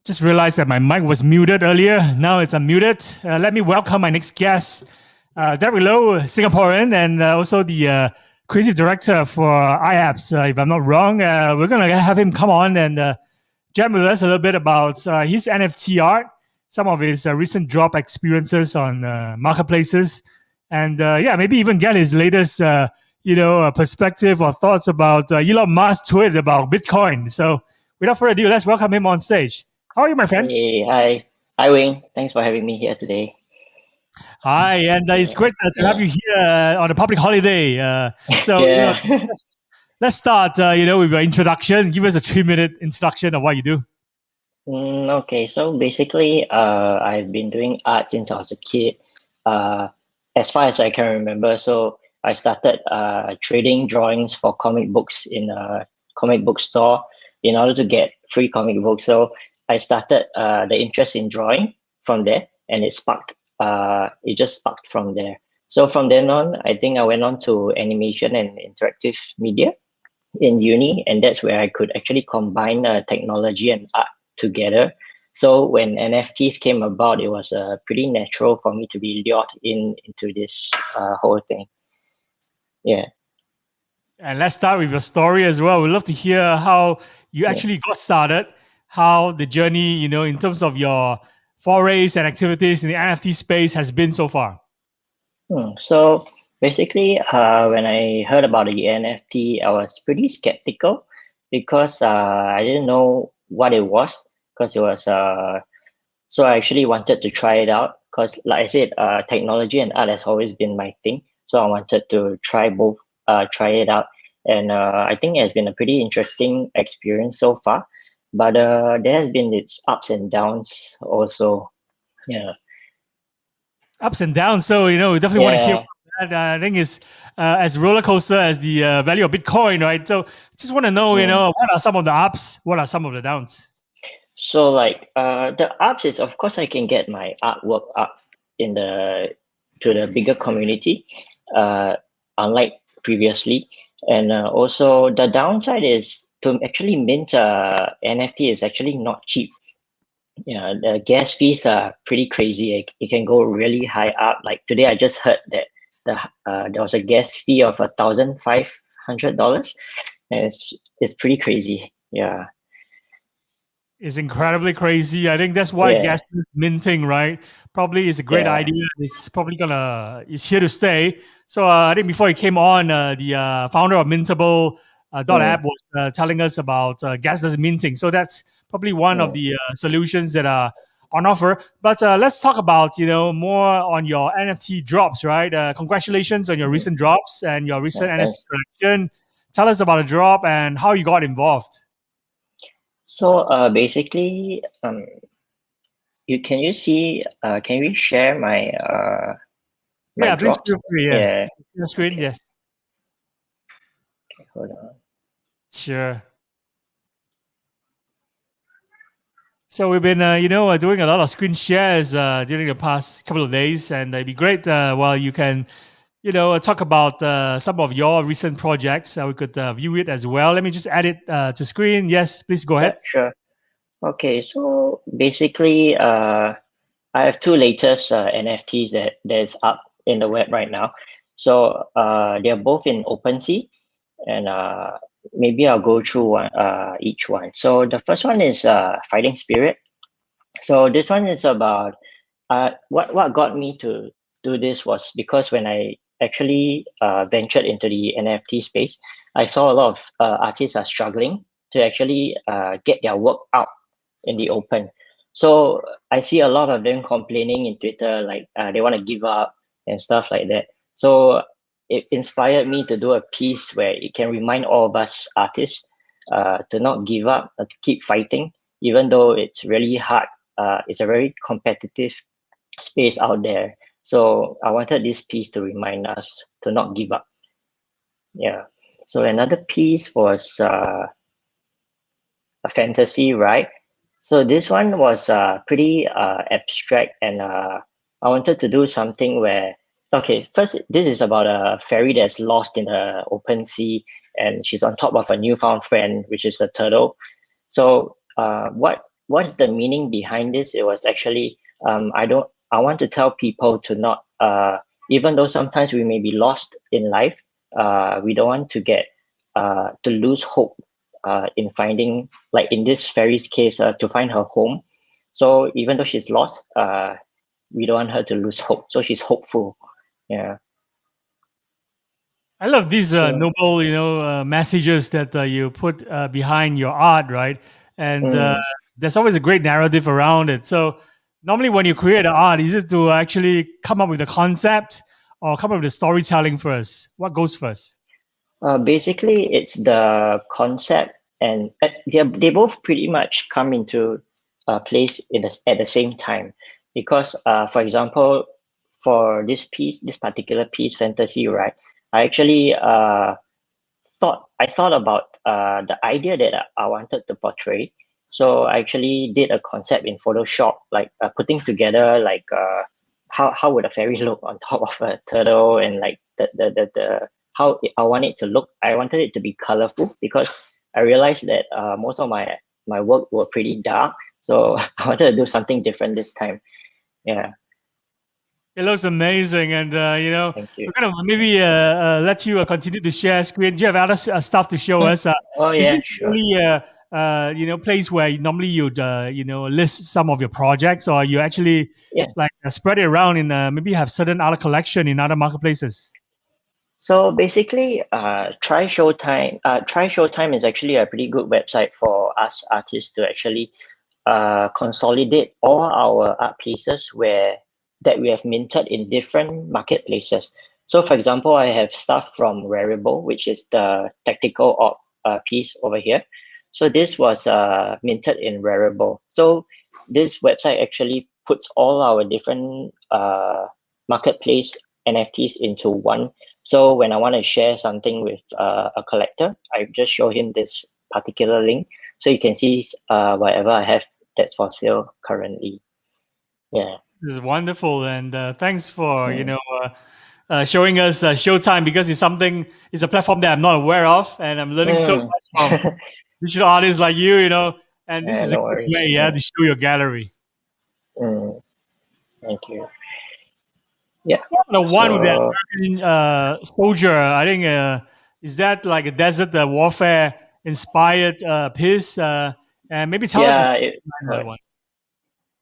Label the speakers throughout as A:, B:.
A: Just realized that my mic was muted earlier. Now it's unmuted. Let me welcome my next guest, Derek Lowe, Singaporean, and also the creative director for iApps, if I'm not wrong. We're going to have him come on and chat with us a little bit about his NFT art, some of his recent drop experiences on marketplaces, and maybe even get his latest perspective or thoughts about Elon Musk's tweet about Bitcoin. So without further ado, let's welcome him on stage. How are you, my friend?
B: Hey, hi, Wayne. Thanks for having me here today.
A: Hi, and it's great to have you here on a public holiday. Let's start, with your introduction. Give us a 3-minute introduction of what you do.
B: Okay, so basically, I've been doing art since I was a kid, as far as I can remember. So I started trading drawings for comic books in a comic book store in order to get free comic books. So I started the interest in drawing from there, and it just sparked from there. So from then on, I think I went on to animation and interactive media in uni, and that's where I could actually combine technology and art together. So when NFTs came about, it was pretty natural for me to be lured into this whole thing. Yeah.
A: And let's start with your story as well. We'd love to hear how you actually got started, how the journey, in terms of your forays and activities in the NFT space has been so far.
B: So basically, when I heard about the NFT, I was pretty skeptical because I didn't know what it was, because it was so I actually wanted to try it out because, like I said, technology and art has always been my thing. So I wanted to try both, try it out. And I think it has been a pretty interesting experience so far. But there has been its ups and downs also. Yeah.
A: Ups and downs. So, we definitely want to hear that. I think it's as roller coaster as the value of Bitcoin, right? So just want to know, what are some of the ups? What are some of the downs?
B: So like the ups is, of course, I can get my artwork up to the bigger community, unlike previously. And also the downside is to actually mint NFT is actually not cheap. Yeah, the gas fees are pretty crazy. It can go really high up. Like today, I just heard that there was a gas fee of $1,500. It's pretty crazy. Yeah.
A: It's incredibly crazy. I think that's why gas is minting, right? Probably is a great idea. It's probably it's here to stay. So I think before he came on, the founder of Mintable .app was telling us about gasless minting. So that's probably one of the solutions that are on offer. But let's talk about, more on your NFT drops, right? Congratulations on your recent drops and your recent NFT collection. Tell us about the drop and how you got involved.
B: So basically, can you see? Can we share my
A: my
B: drops?
A: Please feel free. Yeah. The screen, okay. Yes.
B: Okay, hold on.
A: Sure. So we've been, doing a lot of screen shares during the past couple of days, and it'd be great while you can, talk about some of your recent projects. We could view it as well. Let me just add it to screen. Yes, please go ahead.
B: Sure. Okay, so basically, I have two latest NFTs that's up in the web right now. So they're both in OpenSea, and maybe I'll go through each one. So the first one is Fighting Spirit. So this one is about what got me to do this was because when I actually ventured into the NFT space, I saw a lot of artists are struggling to actually get their work out in the open. So I see a lot of them complaining in Twitter, like they want to give up and stuff like that. So it inspired me to do a piece where it can remind all of us artists to not give up, to keep fighting, even though it's really hard. It's a very competitive space out there. So I wanted this piece to remind us to not give up. Yeah. So another piece was a fantasy, right? So this one was pretty abstract, and I wanted to do something where, okay, first, this is about a fairy that's lost in the open sea, and she's on top of a newfound friend, which is a turtle. So what what's the meaning behind this? It was actually I want to tell people to not even though sometimes we may be lost in life, we don't want to get to lose hope in finding, like in this fairy's case, to find her home. So even though she's lost, we don't want her to lose hope. So she's hopeful. Yeah.
A: I love these
B: So
A: noble, messages that you put behind your art, right? And
B: mm,
A: there's always a great narrative around it. So normally, when you create an art, is it to actually come up with a concept or come up with the storytelling first? What goes first?
B: basically, it's the concept, and they both pretty much come into place at the same time. Because, for example, for this particular piece, fantasy, right? I actually I thought about the idea that I wanted to portray. So I actually did a concept in Photoshop, like putting together like how would a fairy look on top of a turtle, and like the how I want it to look. I wanted it to be colorful because I realized that most of my work were pretty dark. So I wanted to do something different this time. Yeah,
A: It looks amazing, and
B: thank you.
A: we're gonna maybe let you continue to share screen. Do you have other stuff to show us?
B: Oh
A: Is
B: yeah,
A: this
B: sure.
A: really place where normally you'd list some of your projects, or you actually
B: Yeah.
A: like spread it around in maybe have certain other collection in other marketplaces?
B: So basically, Try Showtime is actually a pretty good website for us artists to actually consolidate all our art pieces where that we have minted in different marketplaces. So, for example, I have stuff from Rarible, which is the tactical op piece over here. So this was minted in Rarible. So this website actually puts all our different marketplace NFTs into one. So when I want to share something with a collector, I just show him this particular link, so you can see whatever I have that's for sale currently. Yeah.
A: This is wonderful, and thanks for
B: Mm.
A: showing us Showtime, because it's a platform that I'm not aware of, and I'm learning so
B: Mm.
A: much from digital artists like you, and this
B: Yeah,
A: is a
B: no
A: good
B: worries.
A: way, yeah,
B: Yeah.
A: to show your gallery.
B: Mm. Thank you. Yeah.
A: The one with the
B: So
A: American soldier, I think, is that like a desert warfare inspired piece? And maybe tell us the
B: yeah,
A: story
B: it
A: behind that one.
B: was.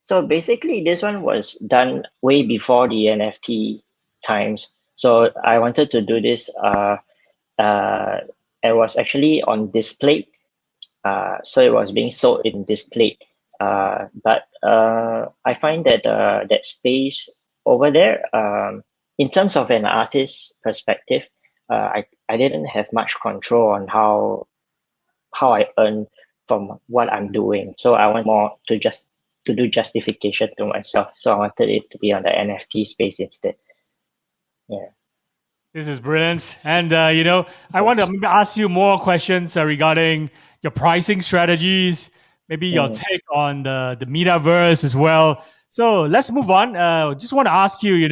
B: So basically, this one was done way before the NFT times. So I wanted to do this. Uh, it was actually on display. So it was being sold in display. But I find that that space over there, in terms of an artist's perspective, I didn't have much control on how I earn from what I'm doing. So I want more to do justification to myself. So I wanted it to be on the NFT space instead. Yeah.
A: This is brilliant. And, I want to
B: Thanks.
A: maybe ask you more questions regarding your pricing strategies, maybe your
B: Mm,
A: take on the metaverse as well. So let's move on. Just want to ask you,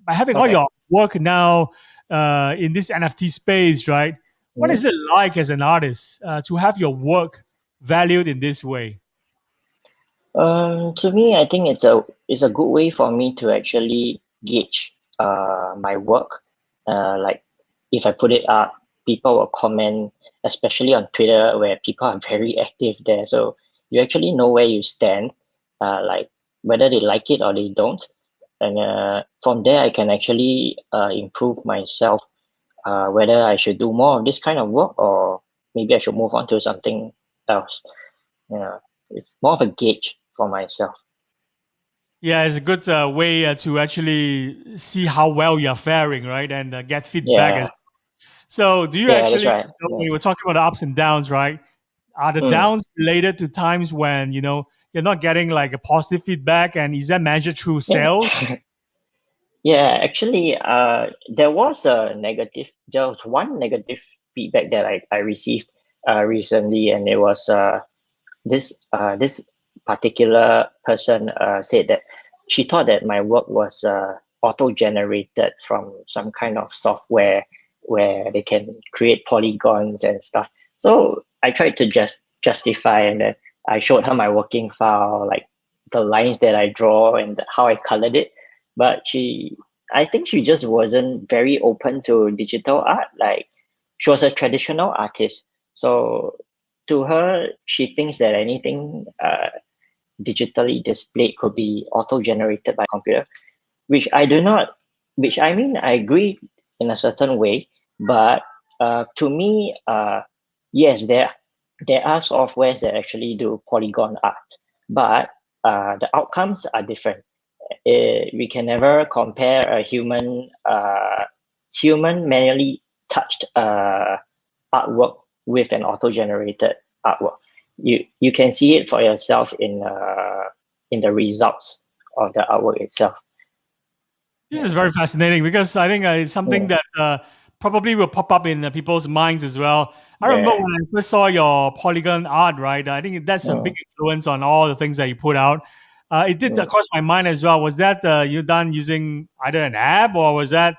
A: by having all
B: okay.
A: your work now in this NFT space, right? What
B: Mm.
A: is it like as an artist to have your work valued in this way?
B: To me, I think it's a good way for me to actually gauge my work. Like if I put it up, people will comment, especially on Twitter where people are very active there. So you actually know where you stand, like whether they like it or they don't. And from there, I can actually improve myself, whether I should do more of this kind of work or maybe I should move on to something else. Yeah, it's more of a gauge for myself.
A: Yeah, it's a good way to actually see how well you're faring, right? And get feedback as
B: Yeah,
A: so. Do you
B: yeah, that's
A: actually,
B: right. Yeah.
A: when you were talking about the ups and downs, right? Are the
B: Mm.
A: downs related to times when you're not getting like a positive feedback, and is that measured through
B: Yeah.
A: sales?
B: Yeah, actually, there was one negative feedback that I received recently, and it was this particular person said that she thought that my work was auto-generated from some kind of software where they can create polygons and stuff. So I tried to just justify, and then I showed her my working file, like the lines that I draw and how I colored it. But I think she just wasn't very open to digital art. Like she was a traditional artist. So to her, she thinks that anything digitally displayed could be auto-generated by computer, which I do not, which I mean, I agree in a certain way, but to me, yes, there are softwares that actually do polygon art, but the outcomes are different. We can never compare a human manually touched artwork with an auto-generated artwork. You can see it for yourself in the results of the artwork itself.
A: This is very fascinating because I think it's something
B: Yeah.
A: that probably will pop up in people's minds as well. I remember
B: Yeah.
A: when I first saw your polygon art, right? I think that's a big influence on all the things that you put out. It did cross my mind as well. Was that you done using either an app, or was that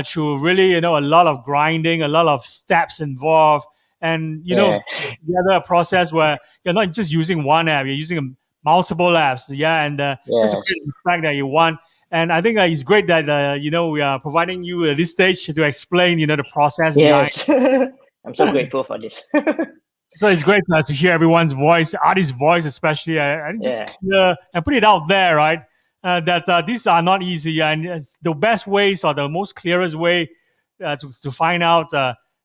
A: through really, a lot of grinding, a lot of steps involved, and
B: Yeah.
A: the other process where you're not just using one app, you're using multiple apps, and just to
B: Yes.
A: create the effect that you want. And I think it's great that we are providing you this stage to explain the process behind.
B: Yes. I'm so grateful for this.
A: So it's great to hear everyone's voice, artist's voice especially, and just
B: Yeah.
A: clear and put it out there, right? That these are not easy, and it's the best ways or the most clearest way to find out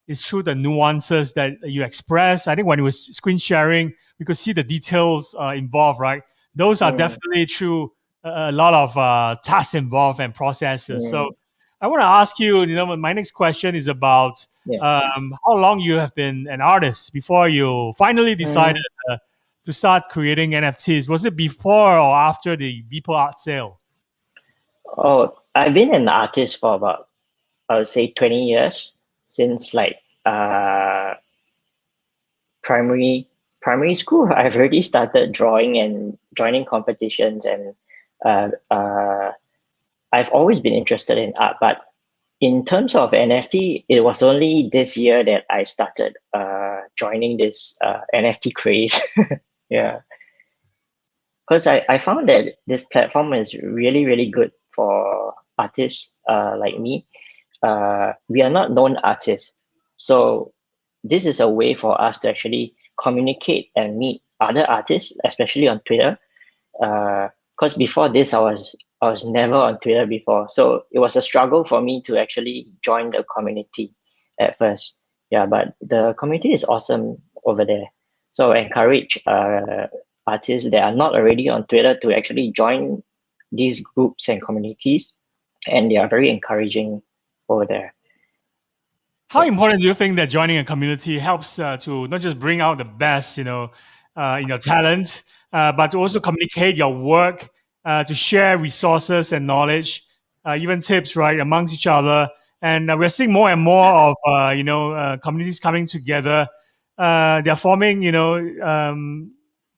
A: is through the nuances that you express. I think when we were screen sharing, we could see the details involved, right? Those are definitely through a lot of tasks involved and processes. So I want to ask you, my next question is about
B: Yeah.
A: how long you have been an artist before you finally decided to start creating NFTs. Was it before or after the Beeple art sale?
B: Oh, I've been an artist for about, I would say, 20 years, since like primary school. I've already started drawing and joining competitions, and I've always been interested in art. But in terms of NFT, it was only this year that I started joining this NFT craze. Yeah, because I found that this platform is really, really good for artists like me. We are not known artists, so this is a way for us to actually communicate and meet other artists, especially on Twitter. Because before this, I was never on Twitter before, so it was a struggle for me to actually join the community at first. Yeah, but the community is awesome over there. So I encourage artists that are not already on Twitter to actually join these groups and communities, and they are very encouraging over there.
A: How important do you think that joining a community helps to not just bring out the best, in your talent, but to also communicate your work, to share resources and knowledge, even tips, right, amongst each other. And we're seeing more and more of, communities coming together. They're forming,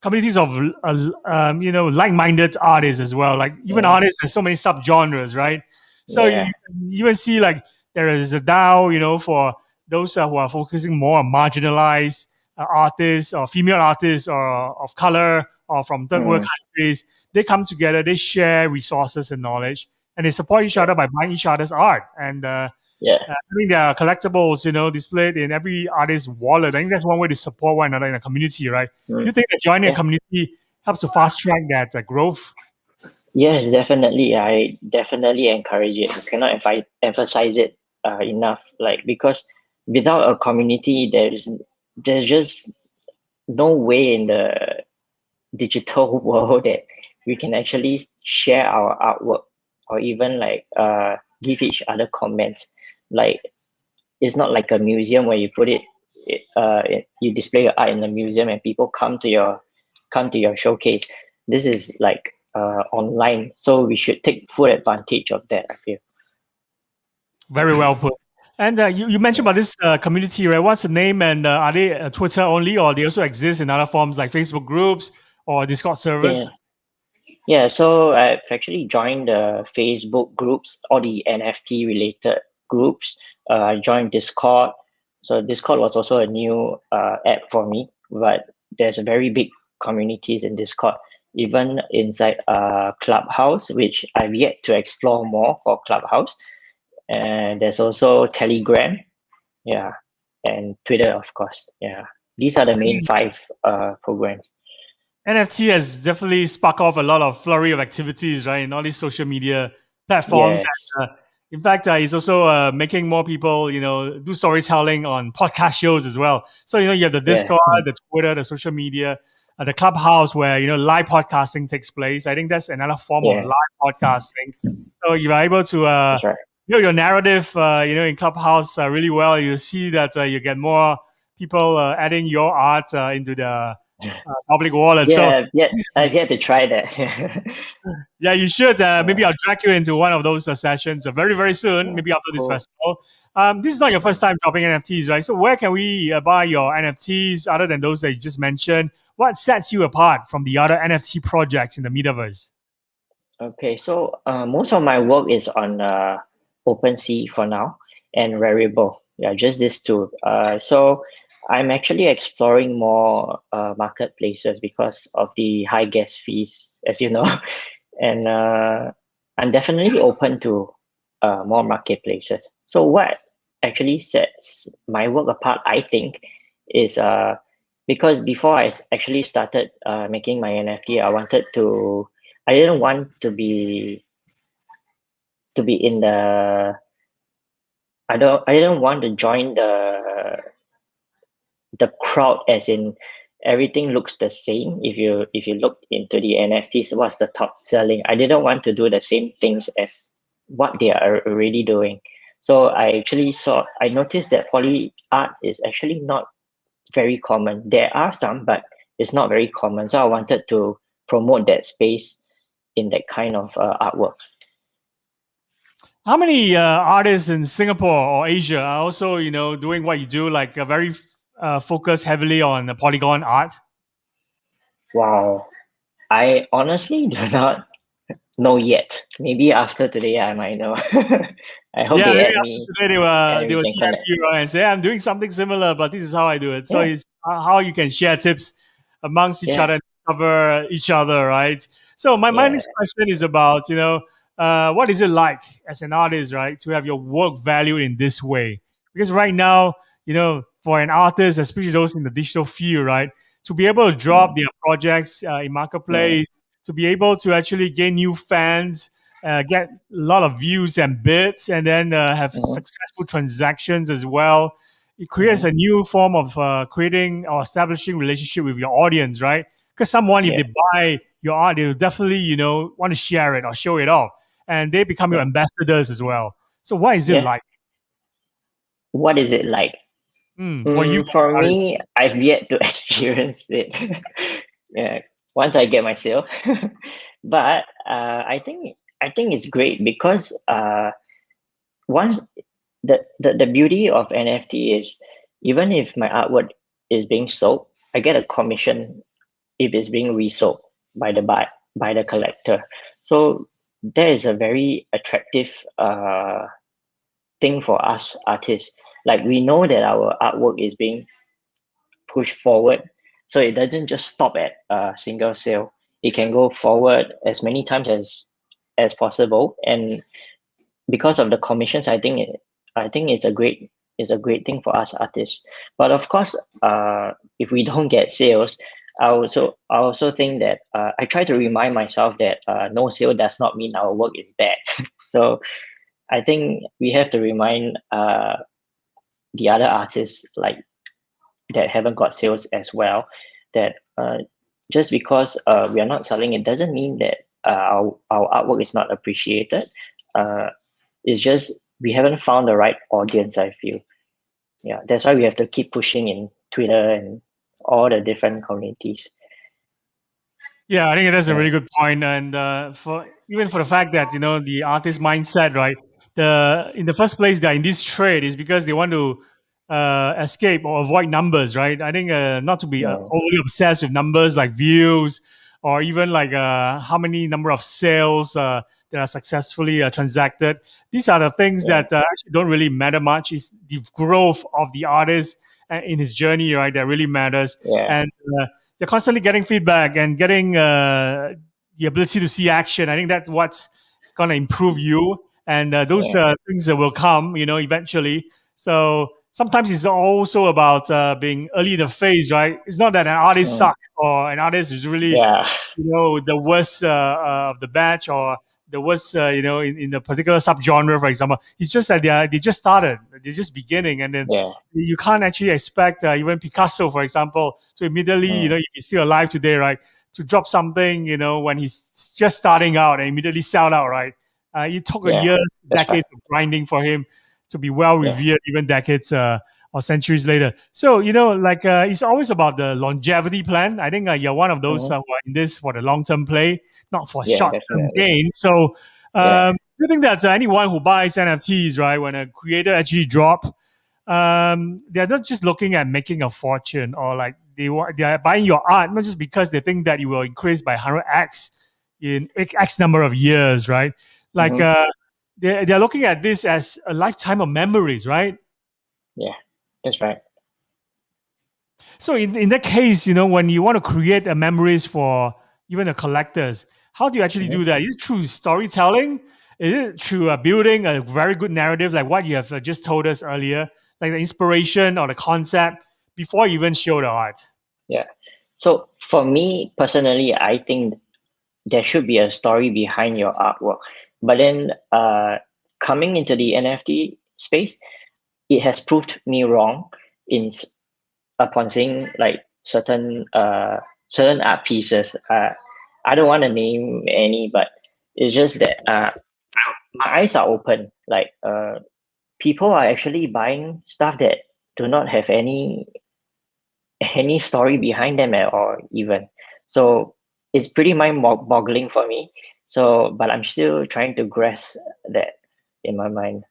A: communities of, like-minded artists as well. Like even artists, there's so many subgenres, right? So
B: Yeah.
A: you even see like there is a DAO, for those who are focusing more on marginalized artists or female artists or of color or from third world countries. They come together, they share resources and knowledge, and they support each other by buying each other's art. And having their collectibles, displayed in every artist's wallet. I think that's one way to support one another in a community, right? Do you think that joining a community helps to fast track that growth?
B: Yes, definitely. I definitely encourage it. I cannot emphasize it enough. Like, because without a community, there's just no way in the digital world that we can actually share our artwork, or even like give each other comments. Like, it's not like a museum where you put you display your art in the museum and people come to your showcase. This is like online, so we should take full advantage of that, I feel.
A: Very well put. And you mentioned about this community, right? What's the name, and are they Twitter only, or they also exist in other forms like Facebook groups or Discord
B: Yeah.
A: servers?
B: Yeah, so I've actually joined the Facebook groups, all the NFT related groups. I joined Discord. So Discord was also a new app for me, but there's a very big communities in Discord, even inside Clubhouse, which I've yet to explore more for Clubhouse. And there's also Telegram, yeah, and Twitter, of course. Yeah, these are the main five programs.
A: NFT has definitely sparked off a lot of flurry of activities, right, in all these social media platforms.
B: Yes.
A: And, in fact, it's also making more people, do storytelling on podcast shows as well. So, you have the Discord, the Twitter, the social media, the Clubhouse, where, live podcasting takes place. I think that's another form of live podcasting. So you're able to,
B: That's right.
A: your narrative, in Clubhouse really well. You see that you get more people adding your art into the public wallet.
B: Yeah,
A: So
B: I've yet to try that.
A: yeah, you should. Maybe I'll drag you into one of those sessions very, very soon. Maybe after this
B: Cool.
A: festival. This is not your first time dropping NFTs, right? So where can we buy your NFTs other than those that you just mentioned? What sets you apart from the other NFT projects in the metaverse?
B: Okay, so most of my work is on OpenSea for now and Rarible. Yeah, just these two. So I'm actually exploring more marketplaces because of the high gas fees, as you know, and I'm definitely open to more marketplaces. So what actually sets my work apart, I think, is because before actually started making my NFT, I didn't want to be in the I didn't want to join the crowd, as in everything looks the same. If you look into the NFTs, what's the top selling, I didn't want to do the same things as what they are already doing. So I noticed that poly art is actually not very common. There are some, but it's not very common. So I wanted to promote that space in that kind of artwork.
A: How many artists in Singapore or Asia are also, doing what you do, like very focused heavily on polygon art?
B: Wow, I honestly do not know yet. Maybe after today I might know. I hope
A: Yeah,
B: they
A: maybe
B: add
A: after
B: me
A: today
B: and
A: they
B: we
A: will
B: can
A: DM
B: connect.
A: you, right, and say, I'm doing something similar, but this is how I do it. So
B: Yeah,
A: it's how you can share tips amongst each
B: yeah,
A: other and cover each other, right? So my
B: yeah.
A: next question is about, what is it like as an artist, right, to have your work valued in this way? Because right now, for an artist, especially those in the digital field, right, to be able to drop
B: Mm,
A: their projects in
B: mm,
A: marketplace, to be able to actually gain new fans, get a lot of views and bits, and then have
B: mm,
A: successful transactions as well. It creates
B: mm.
A: a new form of creating or establishing relationship with your audience, right? Because someone, if
B: Yeah,
A: they buy your art, they'll definitely, want to share it or show it off, and they become your
B: yeah,
A: ambassadors as well. So, what is it
B: yeah.
A: like
B: What is it like?
A: for you?
B: For me, I've yet to experience it. Yeah, once I get my sale, but I think it's great because once the beauty of NFT is, even if my artwork is being sold, I get a commission if it's being resold by the collector. So that is a very attractive thing for us artists. Like, we know that our artwork is being pushed forward, so it doesn't just stop at a single sale. It can go forward as many times as possible, and because of the commissions, I think it's a great thing for us artists. But of course, if we don't get sales, I also think that I try to remind myself that no sale does not mean our work is bad. So I think we have to remind the other artists, like, that haven't got sales as well, that just because we are not selling, it doesn't mean that our artwork is not appreciated. Uh, it's just we haven't found the right audience, I feel. Yeah, that's why we have to keep pushing in Twitter and all the different communities.
A: Yeah, I think that's a
B: Yeah,
A: really good point, and for even for the fact that the artist mindset, right? The in the first place they're in this trade is because they want to escape or avoid numbers, right? I think not to be
B: yeah,
A: overly obsessed with numbers like views or even like how many number of sales that are successfully transacted. These are the things
B: yeah,
A: that actually don't really matter much. It's the growth of the artist in his journey, right? That really matters,
B: yeah,
A: and uh, you're constantly getting feedback and getting the ability to see action. I think that's what's going to improve you, and those things that will come, eventually. So sometimes it's also about being early in the phase, right? It's not that an artist sucks or an artist is really, the worst of the batch or the worst, in the particular subgenre, for example. It's just that they just started, they're just beginning, and then you can't actually expect even Picasso, for example, to immediately, if he's still alive today, right, to drop something, when he's just starting out and immediately sell out, right? It took a year, decades of grinding for him to be well revered, even decades or centuries later. So, it's always about the longevity plan. I think you're one of those who are in this for the long-term play, not for short-term gain. So, do you think that anyone who buys NFTs, right, when a creator actually drop, they're not just looking at making a fortune, or like they are buying your art not just because they think that it will increase by 100x in X number of years, right? Like they're looking at this as a lifetime of memories, right?
B: Yeah, that's right.
A: So in that case, when you want to create a memories for even the collectors, how do you actually do that? Is it through storytelling? Is it through building a very good narrative like what you have just told us earlier, like the inspiration or the concept before you even show the art?
B: Yeah. So for me personally, I think there should be a story behind your artwork. But then coming into the NFT space, it has proved me wrong upon seeing like certain art pieces. I don't want to name any, but it's just that my eyes are open. Like people are actually buying stuff that do not have any story behind them at all, even. So it's pretty mind-boggling for me. So, but I'm still trying to grasp that in my mind.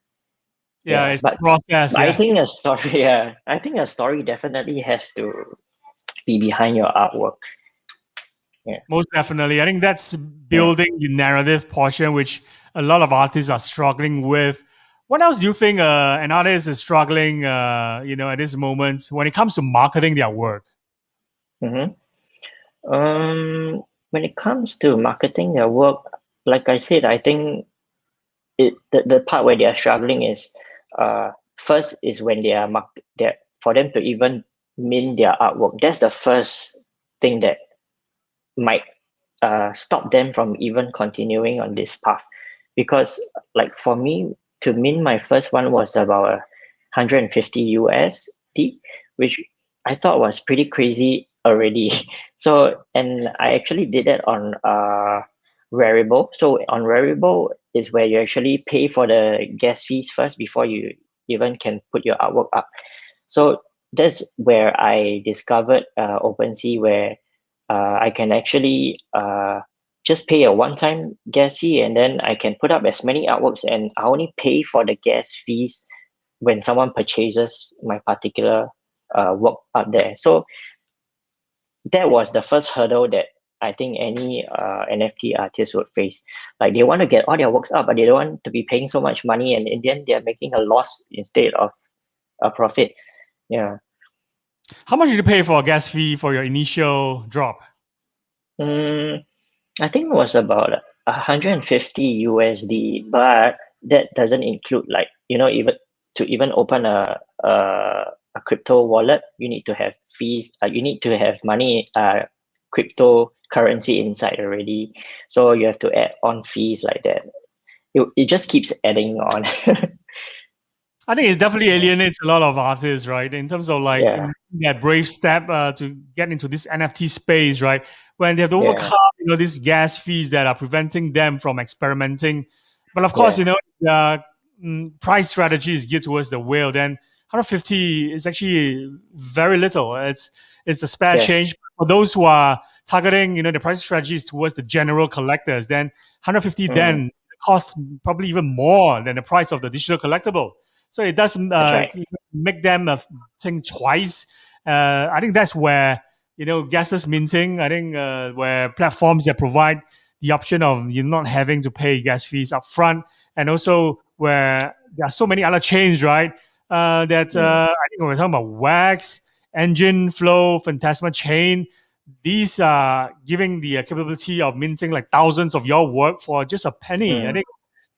A: It's a process.
B: I think a story. Yeah, I think a story definitely has to be behind your artwork. Yeah,
A: most definitely. I think that's building the narrative portion, which a lot of artists are struggling with. What else do you think an artist is struggling, at this moment when it comes to marketing their work?
B: when it comes to marketing their work, like I said, I think the part where they are struggling is first is when they are for them to even mint their artwork. That's the first thing that might stop them from even continuing on this path, because like for me to mint my first one was about 150 USD, which I thought was pretty crazy already. So, and I actually did that on Rarible. So on Rarible is where you actually pay for the gas fees first before you even can put your artwork up. So that's where I discovered OpenSea, where I can actually just pay a one-time gas fee, and then I can put up as many artworks, and I only pay for the gas fees when someone purchases my particular work up there. So that was the first hurdle that I think any NFT artist would face. Like they want to get all their works up, but they don't want to be paying so much money, and in the end, they're making a loss instead of a profit. Yeah.
A: How much did you pay for a gas fee for your initial drop?
B: I think it was about 150 USD, but that doesn't include like even to even open a crypto wallet, you need to have fees. You need to have money, cryptocurrency inside already. So you have to add on fees like that. It just keeps adding on.
A: I think it definitely alienates a lot of artists, right? In terms of like that brave step to get into this NFT space, right? When they have to overcome, these gas fees that are preventing them from experimenting. But of course, the price strategy is geared towards the whale. Then 150 is actually very little. It's a spare change for those who are targeting. The price strategy is towards the general collectors. Then 150 then costs probably even more than the price of the digital collectible. So it does make them think twice. I think that's where gases minting. I think where platforms that provide the option of you not having to pay gas fees up front, and also where there are so many other chains, right? That I think we're talking about Wax, Engine Flow, Phantasma Chain. these are giving the capability of minting like thousands of your work for just a penny. I think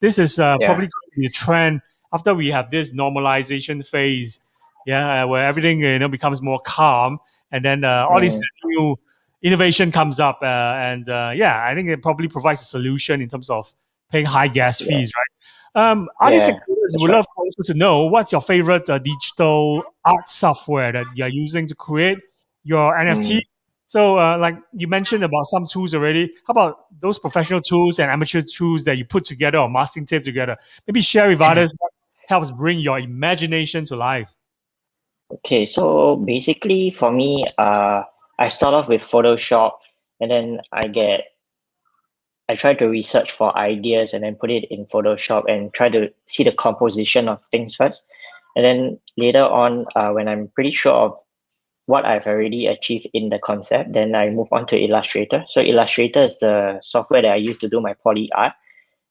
A: this is probably going to be a trend after we have this normalization phase, where everything becomes more calm, and then all these new innovation comes up, I think it probably provides a solution in terms of paying high gas fees, right? Artists and creators would love also to know what's your favorite digital art software that you're using to create your NFT. So, like you mentioned about some tools already. How about those professional tools and amateur tools that you put together or masking tape together? Maybe share with others what helps bring your imagination to life.
B: Okay, so basically for me, I start off with Photoshop, and then I try to research for ideas and then put it in Photoshop and try to see the composition of things first. And then later on, when I'm pretty sure of what I've already achieved in the concept, then I move on to Illustrator. So Illustrator is the software that I use to do my poly art,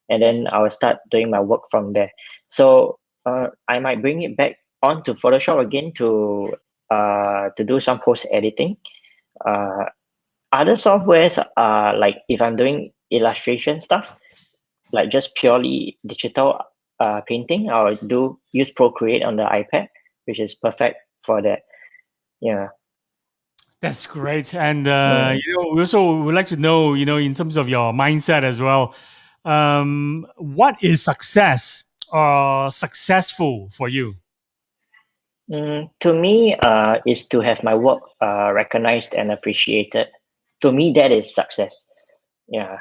B: and then I will start doing my work from there. So I might bring it back onto Photoshop again to do some post editing. Other softwares are like if I'm doing illustration stuff, like just purely digital painting, I'll use Procreate on the iPad, which is perfect for that. Yeah.
A: That's great. And we also would like to know, in terms of your mindset as well, what is success or successful for you?
B: To me, is to have my work recognized and appreciated. To me, that is success. Yeah.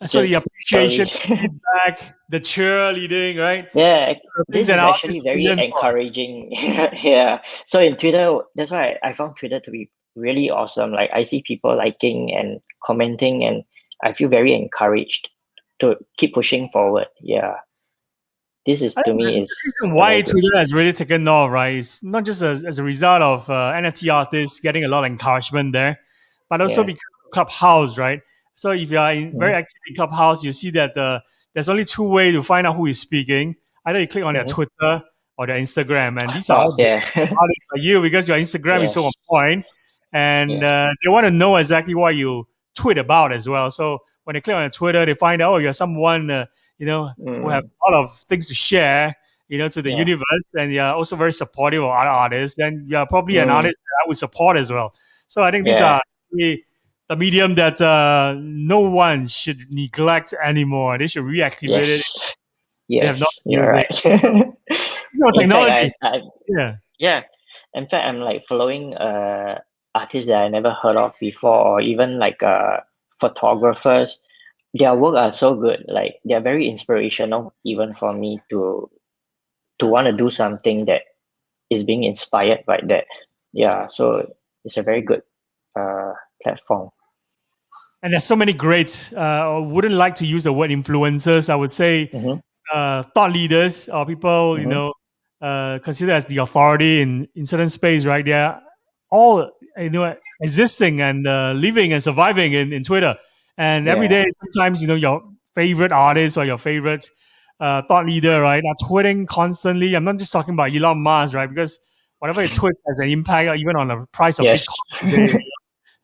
A: So the appreciation, feedback, the cheerleading, right?
B: Yeah, this is actually very encouraging. Yeah. So in Twitter, that's why I found Twitter to be really awesome. Like I see people liking and commenting, and I feel very encouraged to keep pushing forward. Yeah. This is to me is
A: why Twitter has really taken off, right? It's not just as a result of NFT artists getting a lot of encouragement there, but also because of Clubhouse, right? So if you are very active in Clubhouse, you see that there's only two ways to find out who is speaking. Either you click on their Twitter or their Instagram, and these are all artists like you because your Instagram is so on point, and they want to know exactly what you tweet about as well. So when they click on Twitter, they find out, you're someone who have a lot of things to share, to the universe, and you're also very supportive of other artists. Then you're probably an artist that I would support as well. So I think these are really the medium that no one should neglect anymore. They should reactivate it.
B: Yes,
A: they have not
B: you're right.
A: Technology.
B: Yeah. In fact, I'm like following artists that I never heard of before, or even like photographers. Their work are so good. Like they're very inspirational, even for me to want to do something that is being inspired by that. Yeah, so it's a very good platform.
A: And there's so many greats. I wouldn't like to use the word influencers. I would say thought leaders or people, considered as the authority in certain space, right? They're all, existing and living and surviving in Twitter. And every day, sometimes, your favorite artist or your favorite thought leader, right, are tweeting constantly. I'm not just talking about Elon Musk, right? Because whatever he tweets has an impact even on the price of Bitcoin.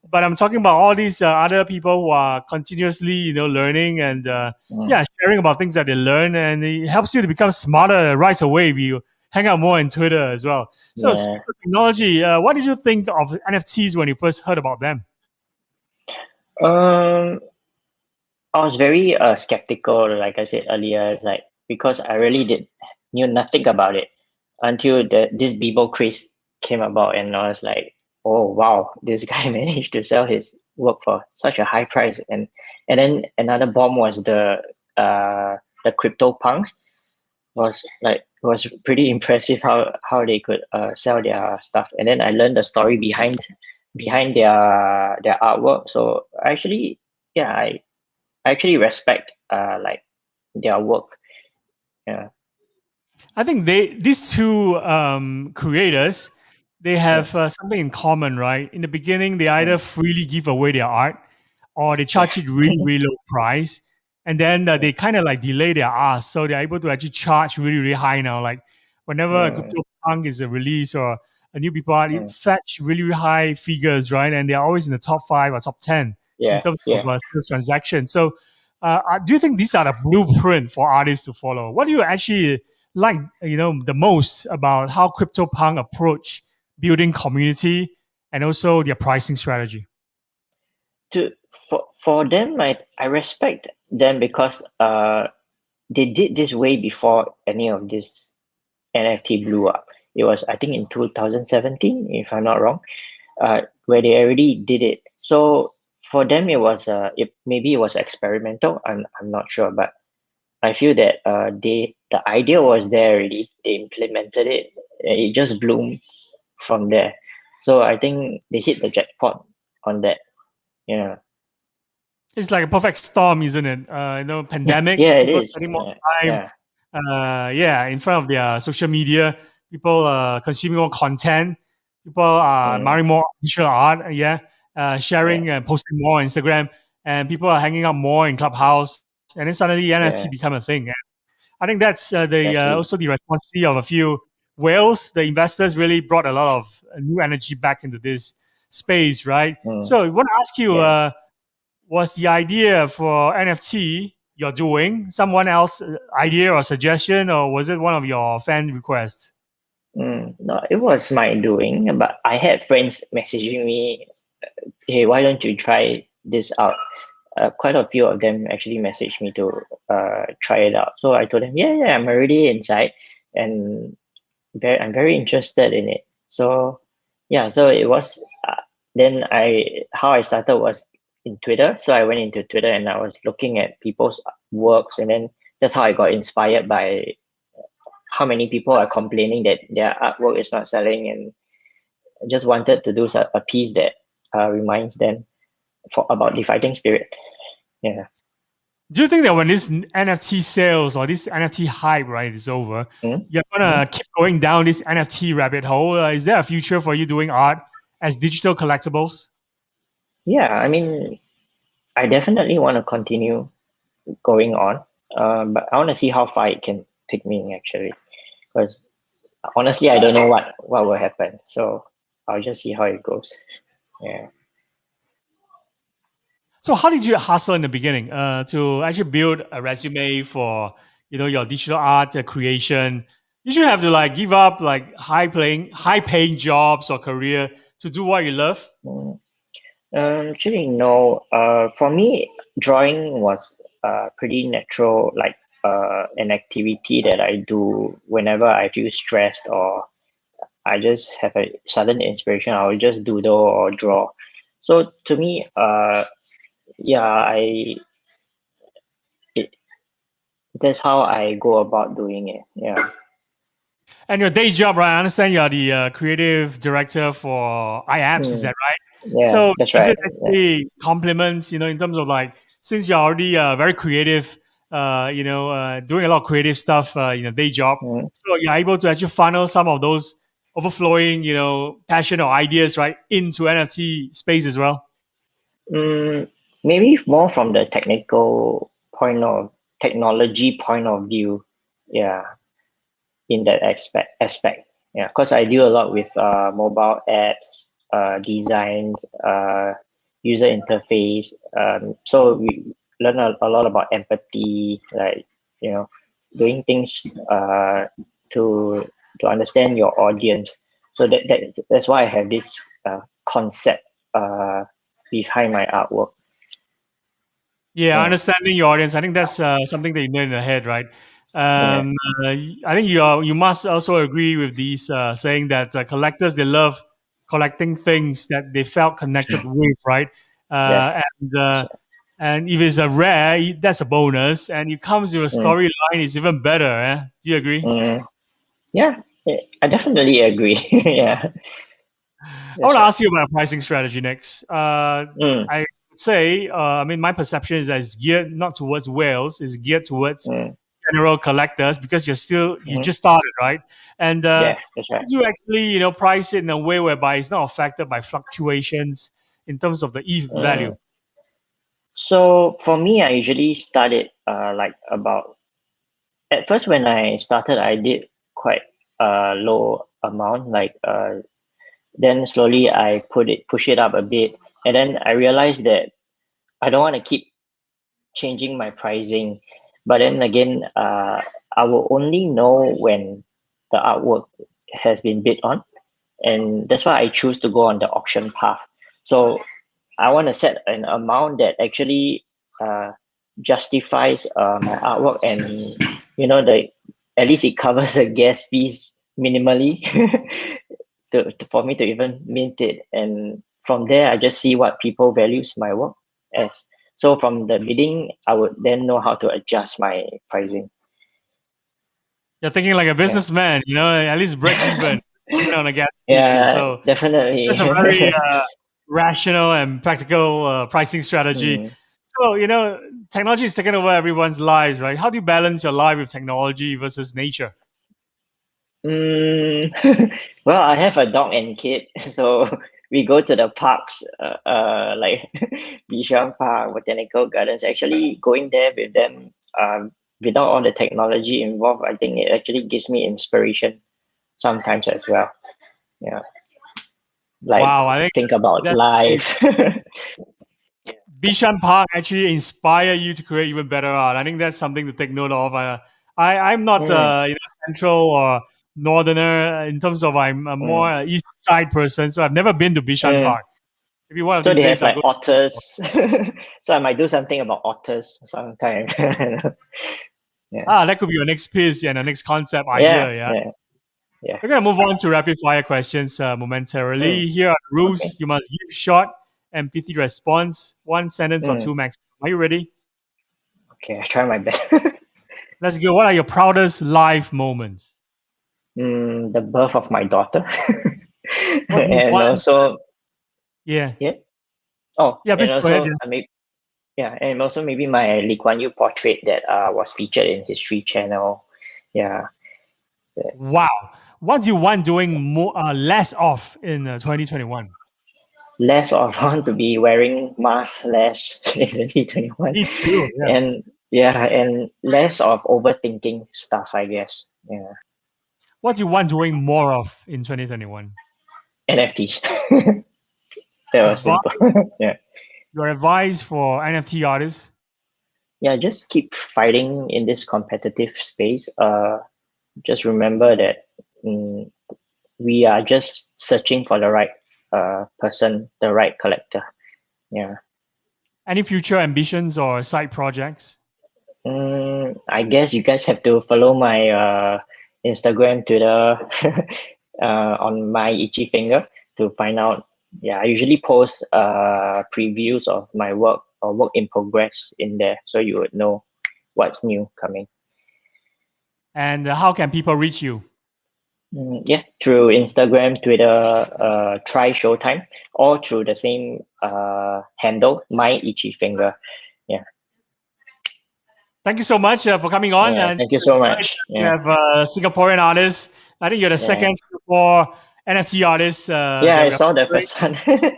A: But I'm talking about all these other people who are continuously, learning and sharing about things that they learn, and it helps you to become smarter right away if you hang out more on Twitter as well. So, technology, what did you think of NFTs when you first heard about them?
B: I was very skeptical, like I said earlier. It's like because I really knew nothing about it until this Bebo craze came about, and I was like, oh wow, this guy managed to sell his work for such a high price. And then another bomb was the crypto punks. Was pretty impressive how they could sell their stuff. And then I learned the story behind their artwork. So actually, I actually respect like their work. Yeah,
A: I think these two creators, they have something in common, right? In the beginning, they either freely give away their art or they charge it really, really low price. And then they kind of like delay their ask. So they're able to actually charge really, really high now. Like whenever a crypto punk is released or new people art, it fetch really high figures, right? And they're always in the top 5 or top 10 in terms of sales transaction. So do you think these are the blueprint for artists to follow? What do you actually like, the most about how CryptoPunk approach building community and also their pricing strategy?
B: For them, I respect them because they did this way before any of this NFT blew up. It was, I think, in 2017, if I'm not wrong, where they already did it. So for them, it was maybe it was experimental. I'm not sure, but I feel that the idea was there already. They implemented it. And it just bloomed from there. So I think they hit the jackpot on that. Yeah.
A: It's like a perfect storm, isn't it? Pandemic.
B: Yeah, it
A: People
B: is.
A: spending more time. In front of their social media. People consuming more content. People are admiring more digital art. Sharing and posting more on Instagram, and people are hanging out more in Clubhouse. And then suddenly NFT become a thing. And I think that's also the responsibility of a few whales. The investors really brought a lot of new energy back into this space, right? So I want to ask you, was the idea for NFT you're doing someone else's idea or suggestion, or was it one of your fan requests?
B: No, it was my doing, but I had friends messaging me, hey, why don't you try this out? Quite a few of them actually messaged me to try it out. So I told them, yeah, I'm already inside, and I'm very interested in it. So so it was. Then how I started was in Twitter. So I went into Twitter and I was looking at people's works, and then that's how I got inspired by how many people are complaining that their artwork is not selling, and just wanted to do a piece that reminds them about the fighting spirit. Yeah.
A: Do you think that when this NFT sales or this NFT hype, right, is over, you're gonna keep going down this NFT rabbit hole? Is there a future for you doing art as digital collectibles?
B: Yeah, I mean, I definitely want to continue going on, but I want to see how far it can take me actually, because honestly, I don't know what will happen. So I'll just see how it goes. Yeah.
A: So how did you hustle in the beginning to actually build a resume for your digital art creation? You should have to like give up like high paying jobs or career to do what you love.
B: Actually, no. For me, drawing was pretty natural, like an activity that I do whenever I feel stressed or I just have a sudden inspiration. I will just doodle or draw. So to me, that's how I go about doing it. Yeah.
A: And your day job, right? I understand you are the creative director for iApps. Is that right?
B: Yeah,
A: So
B: that's
A: is
B: right.
A: it actually compliments, in terms of like, since you're already very creative, doing a lot of creative stuff in a day job, so you're able to actually funnel some of those overflowing, passion or ideas, right, into NFT space as well?
B: Maybe more from the technology point of view. Yeah, in that aspect. Yeah, because I deal a lot with mobile apps, designs, user interface. So we learn a lot about empathy, like doing things to understand your audience. So that's why I have this concept behind my artwork.
A: Yeah, understanding your audience. I think that's something that you know in the head, right? I think you must also agree with these saying that collectors, they love collecting things that they felt connected with, right?
B: Yes.
A: And if it's a rare, that's a bonus. And it comes with a storyline, it's even better. Do you agree?
B: Yeah, I definitely agree. Yeah.
A: I want to ask you about pricing strategy next. I would say, my perception is that it's geared not towards whales, it's geared towards general collectors because you just started, right? And
B: Yeah, that's right.
A: you actually, price it in a way whereby it's not affected by fluctuations in terms of the ETH value.
B: So for me, I usually started like about at first when I started, I did quite a low amount, like Then slowly I push it up a bit, and then I realized that I don't want to keep changing my pricing. But then again, I will only know when the artwork has been bid on, and that's why I choose to go on the auction path. So I want to set an amount that actually justifies my artwork, and the at least it covers the gas fees minimally for me to even mint it. And from there, I just see what people values my work as. So from the bidding, I would then know how to adjust my pricing.
A: You're thinking like a businessman, at least break even on a gas fee.
B: Yeah,
A: So
B: definitely.
A: that's a very rational and practical pricing strategy.
B: Mm.
A: So, technology is taking over everyone's lives, right? How do you balance your life with technology versus nature?
B: Well, I have a dog and kid, so we go to the parks, like Bishan Park, Botanical Gardens. Actually, going there with them, without all the technology involved, I think it actually gives me inspiration sometimes as well. Yeah, like
A: Wow, I
B: think about
A: that
B: life.
A: Bishan Park actually inspire you to create even better art. I think that's something to take note of. I'm not
B: Mm,
A: central or northerner in terms of I'm a
B: mm,
A: more east side person, so I've never been to Bishan
B: mm.
A: Park. Maybe one of
B: So
A: these
B: they have
A: days I'll
B: like
A: go.
B: otters. So I might do something about otters sometime. Yeah,
A: That could be your next piece and the next concept
B: yeah,
A: idea. Yeah.
B: yeah, yeah.
A: We're going to move on to rapid fire questions
B: Mm,
A: momentarily. Here are the
B: okay.
A: rules. You must give short and pithy response, one sentence or
B: Mm,
A: two maximum. Are you ready?
B: okay, I try my best.
A: Let's go. What are your proudest life moments?
B: The birth of my daughter,
A: What's
B: and
A: one?
B: also
A: Yeah.
B: yeah. Oh,
A: Yeah, please
B: and
A: go ahead.
B: also
A: Yeah.
B: and also maybe my Lee Kuan Yew portrait that was featured in History Channel. Yeah,
A: Wow. What do you want doing less of in 2021?
B: less of want to be wearing mask less in 2021,
A: Me too. Yeah.
B: and less of overthinking stuff, I guess. Yeah,
A: What do you want doing more of in 2021?
B: NFTs. That was
A: Advice,
B: simple. Yeah.
A: your advice for NFT artists?
B: Yeah, just keep fighting in this competitive space. Just remember that mm, we are just searching for the right person, the right collector. Yeah.
A: Any future ambitions or side projects?
B: I guess you guys have to follow my Instagram, Twitter, on my itchy finger to find out. Yeah, I usually post previews of my work or work in progress in there, so you would know what's new coming.
A: And how can people reach you?
B: Yeah, through Instagram, Twitter, try Showtime, or through the same handle, my itchy finger. Yeah,
A: Thank you so much for coming on.
B: yeah.
A: And
B: Thank you so
A: it's great
B: much.
A: to
B: Yeah,
A: have Singaporean artists. I think you're the
B: yeah,
A: second Singapore NFT artist
B: yeah.
A: that
B: I
A: we have.
B: saw the first one. Yeah,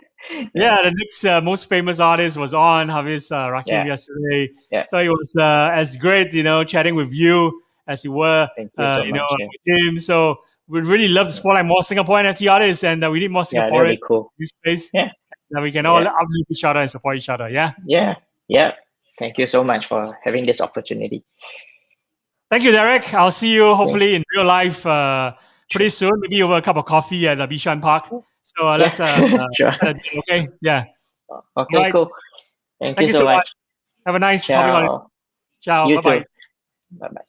A: Yeah, the next most famous artist was on Hafiz Rakib
B: yeah,
A: yesterday.
B: yeah.
A: So it was as great, chatting with you as you were,
B: Thank you so much. Yeah,
A: with him. So we'd really love to spotlight more Singapore NFT artists, and we need more
B: yeah. That'll
A: Singaporeans
B: be cool.
A: in this space
B: Yeah,
A: that we can all
B: yeah,
A: uplift each other and support each other. Yeah.
B: yeah, yeah. Thank you so much for having this opportunity.
A: Thank you, Derek. I'll see you
B: Thank
A: hopefully in real life
B: Sure.
A: pretty soon. Maybe over a cup of coffee at the Bishan Park. So
B: Yeah,
A: let's
B: sure.
A: set a date, okay? Yeah. All
B: Okay,
A: right.
B: cool. Thank
A: Thank
B: you
A: you
B: so
A: so much.
B: much.
A: Have a nice public holiday.
B: Ciao.
A: Ciao.
B: You
A: Bye bye.
B: too. Bye bye.